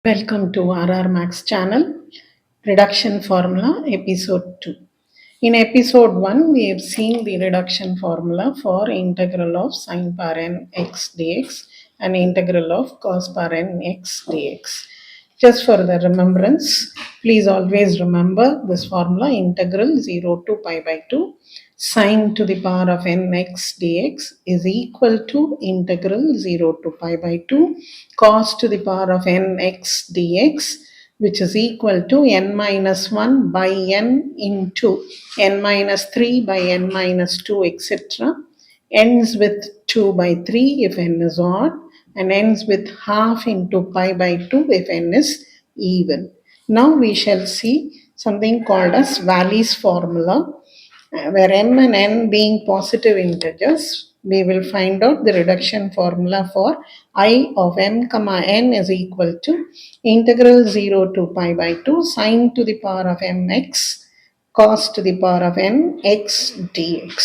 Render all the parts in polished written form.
Welcome to RR Max channel, reduction formula episode 2. In episode 1, we have seen the reduction formula for integral of sine power n x dx and integral of cos power n x dx. Just for the remembrance, please always remember this formula integral 0 to pi by 2 sine to the power of nx dx is equal to integral 0 to pi by 2 cos to the power of nx dx, which is equal to n minus 1 by n into n minus 3 by n minus 2, etc. Ends with 2 by 3 if n is odd, and ends with half into pi by 2 if n is even. Now we shall see something called as Wallis formula, where m and n being positive integers. We will find out the reduction formula for I of m comma n is equal to integral 0 to pi by 2 sine to the power of mx cos to the power of n x dx.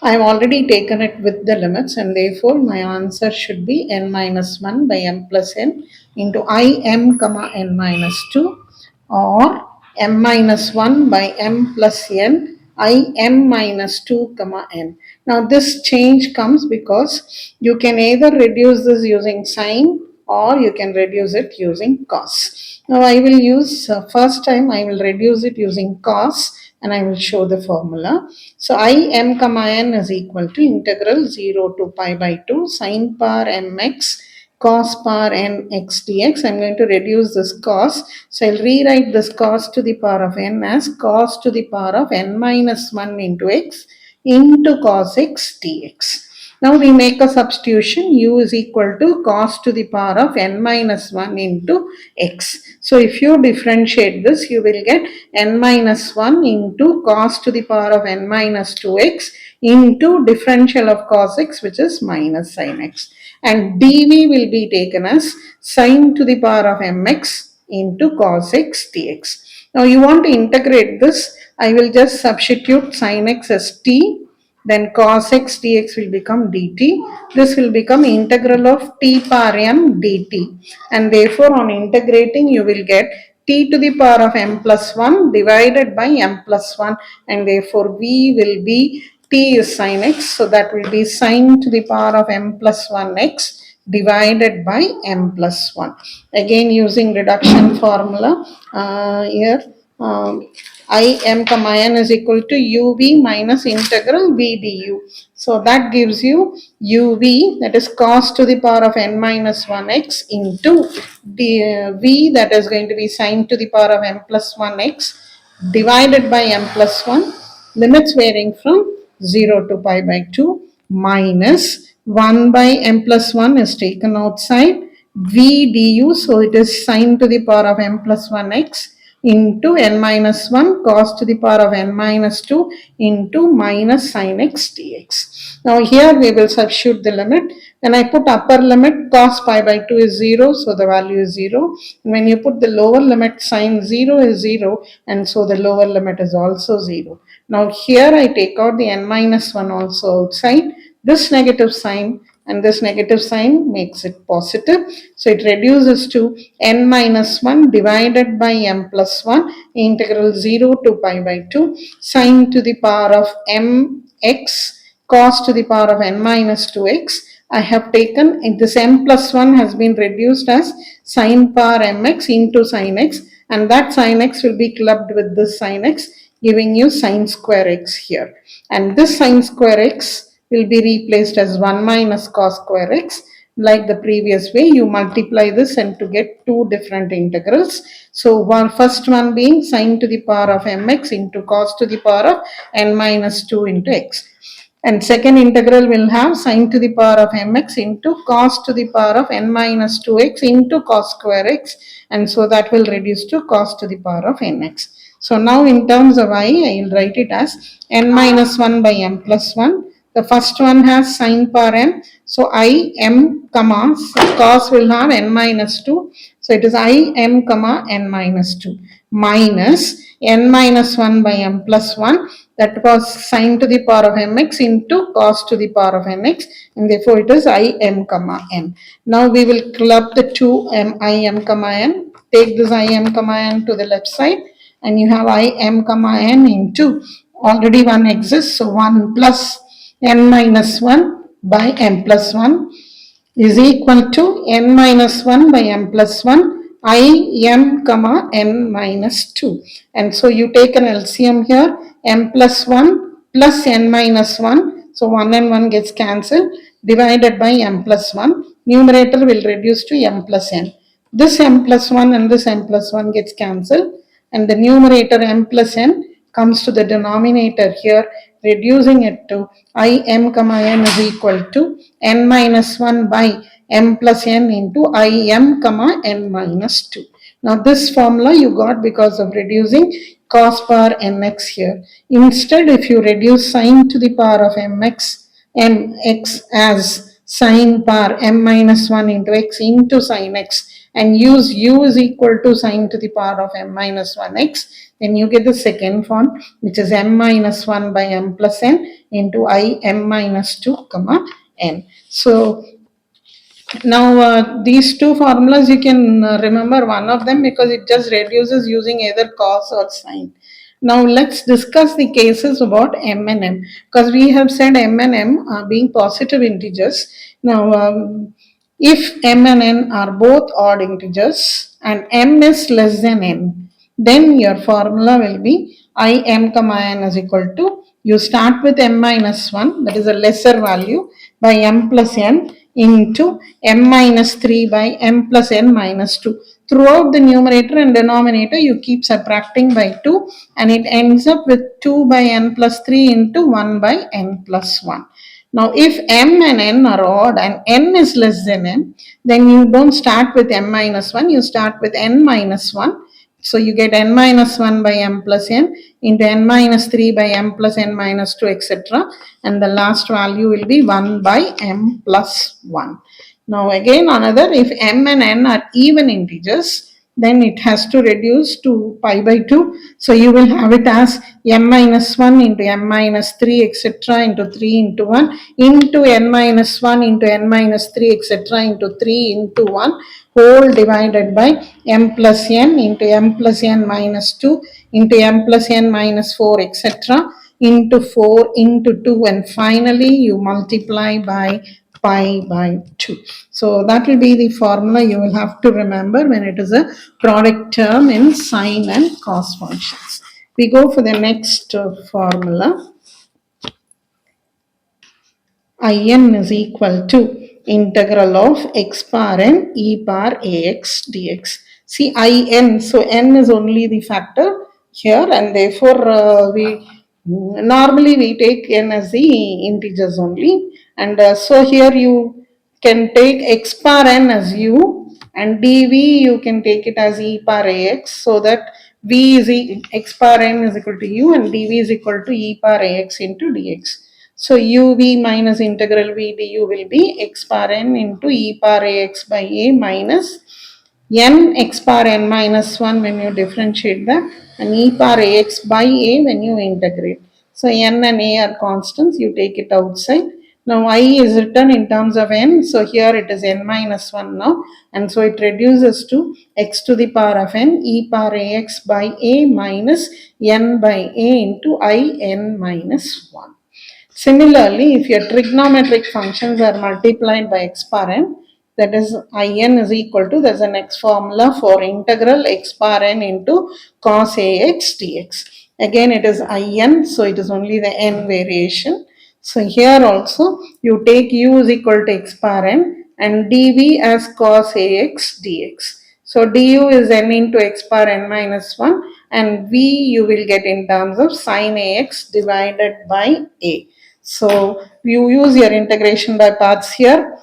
I have already taken it with the limits, and therefore my answer should be n minus 1 by m plus n into I m comma n minus 2, or m minus 1 by m plus n I m minus 2 comma n. Now this change comes because you can either reduce this using sine or you can reduce it using cos. Now I will use, first time I will reduce it using cos, and I will show the formula. So I m comma n is equal to integral 0 to pi by 2 sine power mx cos power n x dx. I'm going to reduce this cos. So I'll rewrite this cos to the power of n as cos to the power of n minus 1 into x into cos x dx. Now we make a substitution. U is equal to cos to the power of n minus 1 into x. So if you differentiate this, you will get n minus 1 into cos to the power of n minus 2x into differential of cos x, which is minus sin x. And dv will be taken as sine to the power of mx into cos x dx. Now you want to integrate this. I will just substitute sin x as t, then cos x dx will become dt. This will become integral of t power m dt, and therefore on integrating you will get t to the power of m plus 1 divided by m plus 1, and therefore v will be t is sin x, so that will be sine to the power of m plus 1 x divided by m plus 1. Again using reduction formula, here I m comma n is equal to uv minus integral v du. So that gives you uv, that is cos to the power of n minus 1x, into v, that is going to be sine to the power of m plus 1x divided by m plus 1, limits varying from 0 to pi by 2, minus 1 by m plus 1 is taken outside, v du, so it is sine to the power of m plus 1x into n minus 1 cos to the power of n minus 2 into minus sin x dx. Now here we will substitute the limit. When I put upper limit, cos pi by 2 is 0, so the value is 0. When you put the lower limit, sin 0 is 0, and so the lower limit is also 0. Now here I take out the n minus 1 also outside. This negative sign and this negative sign makes it positive. So it reduces to n minus 1 divided by m plus 1 integral 0 to pi by 2 sine to the power of mx cos to the power of n minus 2x. I have taken this m plus 1 has been reduced as sine power mx into sin x, and that sin x will be clubbed with this sin x, giving you sine square x here. And this sine square x will be replaced as 1 minus cos square x. Like the previous way, you multiply this and to get two different integrals. So first one being sine to the power of mx into cos to the power of n minus 2 into x. And second integral will have sine to the power of mx into cos to the power of n minus 2x into cos square x. And so that will reduce to cos to the power of nx. So now in terms of I will write it as n minus 1 by m plus 1. The first one has sine power m. So I m comma cos will have n minus 2. So it is I m comma n minus 2 minus n minus 1 by m plus 1. That was sine to the power of mx into cos to the power of nx, and therefore it is I m comma n. Now we will club the two I m comma n take this im comma n to the left side, and you have im comma n into already 1 exists, so 1 plus n minus 1 by m plus 1 is equal to n minus 1 by m plus 1 I m comma n minus 2. And so you take an LCM here, m plus 1 plus n minus 1. So 1 and 1 gets cancelled, divided by m plus 1. Numerator will reduce to m plus n. This m plus 1 and this m plus 1 gets cancelled, and the numerator m plus n comes to the denominator here, reducing it to I m comma n is equal to n minus 1 by m plus n into I m comma n minus 2. Now this formula you got because of reducing cos power nx here. Instead, if you reduce sine to the power of mx as sine power m minus 1 into x into sine x, and use u is equal to sine to the power of m minus 1x, then you get the second form, which is m minus 1 by m plus n into I m minus 2 comma n. So now these two formulas you can remember one of them because it just reduces using either cos or sine. Now let's discuss the cases about m and n, because we have said m and m are being positive integers. Now if m and n are both odd integers and m is less than n, then your formula will be I m comma n is equal to, you start with m minus 1, that is a lesser value, by m plus n into m minus 3 by m plus n minus 2. Throughout the numerator and denominator, you keep subtracting by 2, and it ends up with 2 by n plus 3 into 1 by n plus 1. Now, if m and n are odd and n is less than m, then you don't start with m minus 1, you start with n minus 1. So you get n minus 1 by m plus n into n minus 3 by m plus n minus 2, etc. And the last value will be 1 by m plus 1. Now again another, if m and n are even integers, then it has to reduce to pi by 2. So you will have it as m minus 1 into m minus 3, etc. into 3 into 1 into n minus 1 into n minus 3, etc. into 3 into 1 whole divided by m plus n into m plus n minus 2 into m plus n minus 4, etc. into 4 into 2, and finally you multiply by pi by 2. So that will be the formula you will have to remember when it is a product term in sine and cos functions. We go for the next formula. In is equal to integral of x power n e power ax dx. See in, so n is only the factor here, and therefore we normally we take n as the integers only, and so here you can take x power n as u, and dv you can take it as e power ax, so that v is x power n is equal to u and dv is equal to e power ax into dx. So uv minus integral v du will be x power n into e power ax by a minus n x power n minus 1 when you differentiate that, and e power ax by a when you integrate. So n and a are constants, you take it outside. Now I is written in terms of n, so here it is n minus 1 now, and so it reduces to x to the power of n e power ax by a minus n by a into I n minus 1. Similarly, if your trigonometric functions are multiplied by x power n, that is in is equal to, there's a next formula for integral x power n into cos ax dx. Again it is in, so it is only the n variation. So here also you take u is equal to x power n and dv as cos ax dx. So du is n into x power n minus 1, and v you will get in terms of sin ax divided by a. So you use your integration by parts here,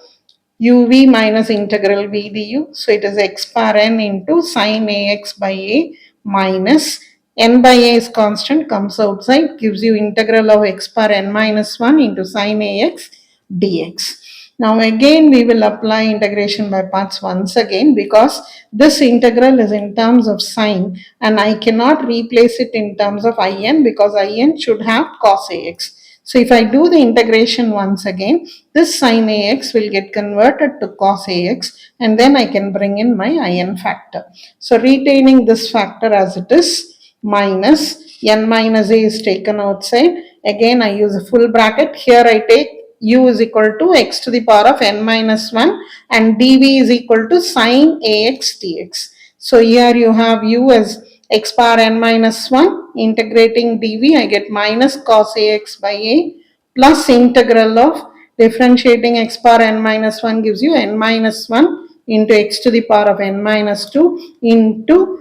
uv minus integral v du, so it is x power n into sin ax by a minus n by a is constant, comes outside, gives you integral of x power n minus 1 into sin ax dx. Now again we will apply integration by parts once again, because this integral is in terms of sine and I cannot replace it in terms of in, because in should have cos ax. So if I do the integration once again, this sin ax will get converted to cos ax, and then I can bring in my in factor. So retaining this factor as it is, minus n minus a is taken outside. Again I use a full bracket. Here I take u is equal to x to the power of n minus 1 and dv is equal to sin ax dx. So here you have u as x power n minus 1, integrating dv, I get minus cos ax by a, plus integral of differentiating x power n minus 1 gives you n minus 1 into x to the power of n minus 2 into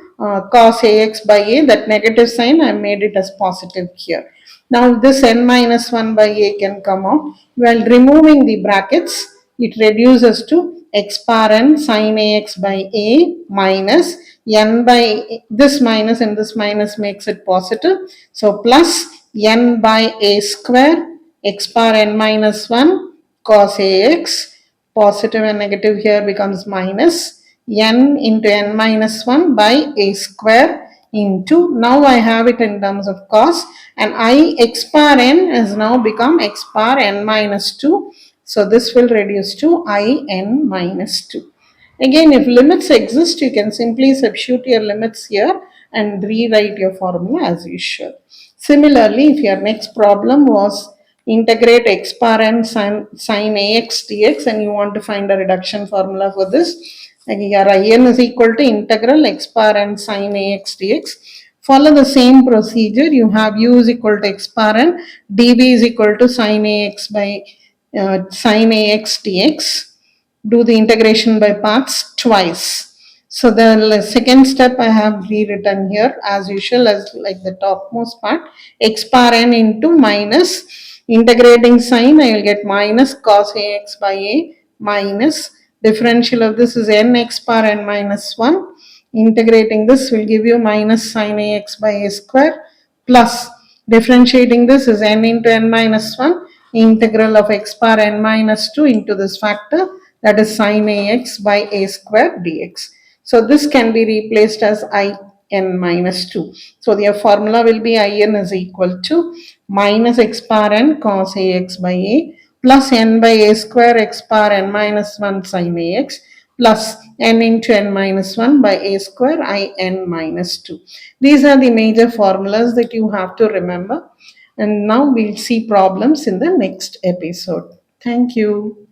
cos ax by a. That negative sign I made it as positive here. Now this n minus 1 by a can come out. While removing the brackets, it reduces to x power n sin ax by a minus n by this minus and this minus makes it positive. So plus n by a square x power n minus 1 cos ax, positive and negative here becomes minus n into n minus 1 by a square into, now I have it in terms of cos, and I x power n has now become x power n minus 2. So this will reduce to I n minus 2. Again, if limits exist, you can simply substitute your limits here and rewrite your formula as usual. Similarly, if your next problem was integrate x power n sin ax dx and you want to find a reduction formula for this, and here in is equal to integral x power n sin ax dx. Follow the same procedure. You have u is equal to x power n, dv is equal to sin ax by sin ax dx. Do the integration by parts twice. So the second step I have rewritten here as usual as like the topmost part, x power n into minus integrating sign, I will get minus cos ax by a minus differential of this is n x power n minus 1. Integrating this will give you minus sin ax by a square plus differentiating this is n into n minus 1 integral of x power n minus 2 into this factor, that is sin ax by a square dx. So this can be replaced as I n minus 2. So the formula will be I n is equal to minus x power n cos ax by a plus n by a square x power n minus 1 sin ax plus n into n minus 1 by a square I n minus 2. These are the major formulas that you have to remember. And now we'll see problems in the next episode. Thank you.